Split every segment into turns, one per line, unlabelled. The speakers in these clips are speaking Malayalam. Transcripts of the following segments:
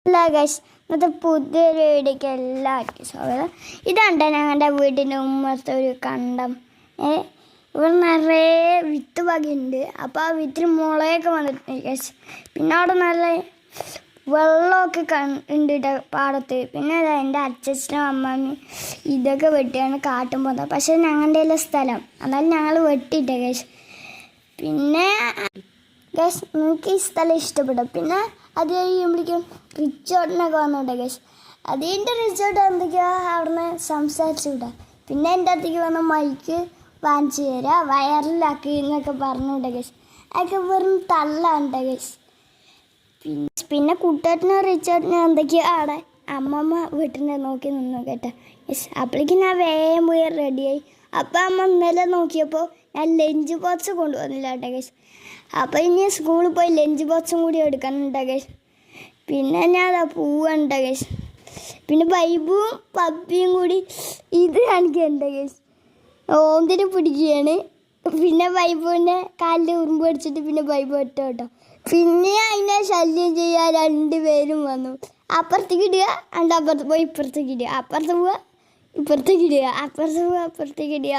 അല്ല ഗൈസ്, ഇന്നത്തെ പുതിയൊരു വീഡിയോക്ക് എല്ലാവർക്കും സ്വാഗതം. ഇതാണ് ഞങ്ങളുടെ വീടിൻ്റെ ഉമ്മത്തെ ഒരു കണ്ടം. ഇവിടെ നിറയെ വിത്ത് വകയുണ്ട്. അപ്പോൾ ആ വിത്തിന് മുളയൊക്കെ വന്നിട്ടുണ്ട് ഗൈസ്. പിന്നെ അവിടെ നല്ല വെള്ളമൊക്കെ ഉണ്ട് പാടത്ത്. പിന്നെ എൻ്റെ അച്ഛനും അമ്മമ്മയും ഇതൊക്കെ വെട്ടിയാണ് കാട്ടും പോകുന്നത്. പക്ഷേ ഞങ്ങളുടെ എല്ലാ സ്ഥലം എന്നാലും ഞങ്ങൾ വെട്ടിയിട്ടേ ഗൈസ്. പിന്നെ ഗൈസ് നിങ്ങൾക്ക് ഈ സ്ഥലം ഇഷ്ടപ്പെടും. പിന്നെ അത് കഴിയുമ്പോഴേക്കും റിസോർട്ടിനൊക്കെ വന്നിട്ട് ഗൈസ്. അതിൻ്റെ റിസോർട്ട് എന്തൊക്കെയാ അവിടുന്ന് സംസാരിച്ചു വിടാം. പിന്നെ എൻ്റെ അടുത്തേക്ക് വന്ന മൈക്ക് വാങ്ങിച്ചു തരാം, വയറിലാക്കി എന്നൊക്കെ പറഞ്ഞുവിട്ടെ ഗൈസ്. അതൊക്കെ വെറും തള്ളാണ് ഗൈസ്. പിന്നെ കുട്ടേട്ടനും റിസോർട്ടിനും എന്തൊക്കെയാ അവിടെ അമ്മമ്മ വീട്ടിൻ്റെ നോക്കി നിന്നു കേട്ടോ ഗൈസ്. അപ്പോഴേക്ക് ഞാൻ വേഗം പോയി റെഡിയായി. അപ്പം അമ്മ ഇന്നലെ നോക്കിയപ്പോൾ ഞാൻ ലഞ്ച് ബോക്സ് കൊണ്ടുവന്നില്ല കേട്ടോ ഗൈസ്. അപ്പോൾ ഇനി സ്കൂളിൽ പോയി ലഞ്ച് ബോക്സും കൂടി എടുക്കാനുണ്ട് ഗൈസ്. പിന്നെ ഞാൻ അതാ പോവുകയുണ്ട് ഗൈസ്. പിന്നെ ബൈബും പപ്പിയും കൂടി ഇത് കാണിക്കുന്നുണ്ട് ഗൈസ്. ഓന്തിന് പിടിക്കുകയാണ്. പിന്നെ ബൈബുവിൻ്റെ കാലിൽ ഉറുമ്പ് അടിച്ചിട്ട് പിന്നെ ബൈബു ഒറ്റ കേട്ടോ. പിന്നെ അതിനെ ശല്യം ചെയ്യാൻ 2 പേരും വന്നു. അപ്പുറത്തേക്ക് ഇടുക, അപ്പുറത്ത് പോയി ഇപ്പുറത്തേക്ക് ഇടുക, അപ്പുറത്ത് പോവുക ഇപ്പുറത്തേക്ക് ഇടുക, അപ്പുറത്ത് പോവുക അപ്പുറത്തേക്ക് ഇടുക.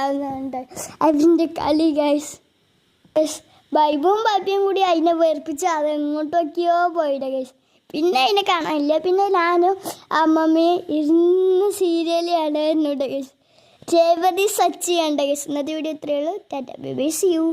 അതിൻ്റെ കളി ഗൈസ്. ബൈബും പപ്പിയും കൂടി അതിനെ വേർപ്പിച്ച് അതെങ്ങോട്ടൊക്കെയോ പോയിട്ട ഗൈസ്. പിന്നെ അതിനെ കാണാനില്ല. പിന്നെ ഞാനും അമ്മമ്മയും ഇരുന്ന് സീരിയൽ കാണുന്നുണ്ട് ഗൈസ്. രേവതി സച്ചി കണ്ട ഗൈസ്. ഇന്നത്തെ വീഡിയോ ഇത്രയേ ഉള്ളൂ. Tata bye bye, see U.